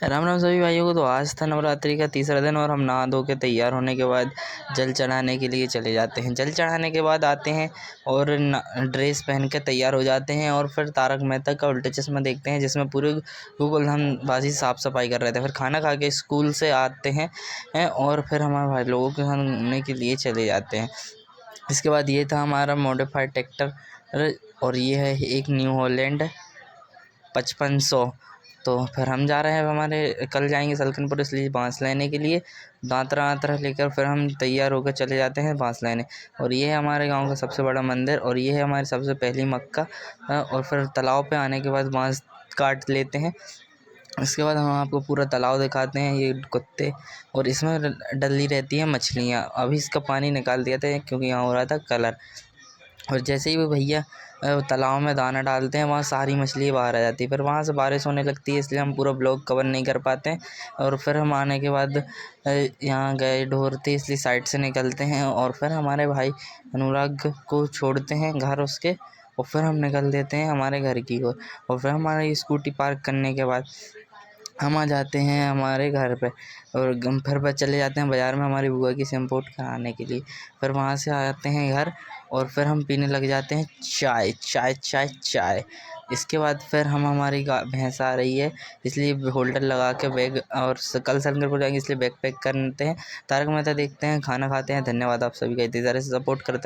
राम राम सभी भाइयों को। तो आज था नवरात्रि का तीसरा दिन और हम नहा धो के तैयार होने के बाद जल चढ़ाने के लिए चले जाते हैं। जल चढ़ाने के बाद आते हैं और ड्रेस पहन के तैयार हो जाते हैं और फिर तारक मेहता का उल्टा चश्मा देखते हैं, जिसमें पूरे गूगल हम बाजी साफ़ सफाई कर रहे थे। फिर खाना खा के स्कूल से आते हैं और फिर हमारे भाई लोगों के साथ घूमने के लिए चले जाते हैं। इसके बाद ये था हमारा मॉडिफाइड ट्रैक्टर और ये है एक न्यू हॉलैंड 5500। तो फिर हम जा रहे हैं, हमारे कल जाएंगे सलकनपुर, इसलिए बांस लेने के लिए दांतरा लेकर फिर हम तैयार होकर चले जाते हैं बांस लेने। और ये है हमारे गांव का सबसे बड़ा मंदिर और ये है हमारी सबसे पहली मक्का। और फिर तालाब पे आने के बाद बांस काट लेते हैं। इसके बाद हम आपको पूरा तालाब दिखाते हैं। ये कुत्ते और इसमें डली रहती है मछलियाँ। अभी इसका पानी निकाल दिया था क्योंकि यहाँ हो रहा था कलर। और जैसे ही वो भैया तालाब में दाना डालते हैं, वहाँ सारी मछली बाहर आ जाती है। फिर वहाँ से बारिश होने लगती है, इसलिए हम पूरा ब्लॉग कवर नहीं कर पाते हैं। और फिर हम आने के बाद यहाँ गए ढोरते, इसलिए साइड से निकलते हैं और फिर हमारे भाई अनुराग को छोड़ते हैं घर उसके, और फिर हम निकल देते हैं हमारे घर की ओर। और फिर हमारी स्कूटी पार्क करने के बाद हम आ जाते हैं हमारे घर पे और फिर बस चले जाते हैं बाज़ार में हमारी बुआ की सिम पोर्ट कराने के लिए। फिर वहाँ से आते हैं घर और फिर हम पीने लग जाते हैं चाय चाय चाय चाय। इसके बाद फिर हमारी भैंस आ रही है, इसलिए होल्डर लगा के बैग, और कल सलकनपुर जाएंगे इसलिए बैग पैक करते हैं। तारक मेहता देखते हैं, खाना खाते हैं। धन्यवाद आप सभी का इतनी ज़्यादा सपोर्ट करते हैं।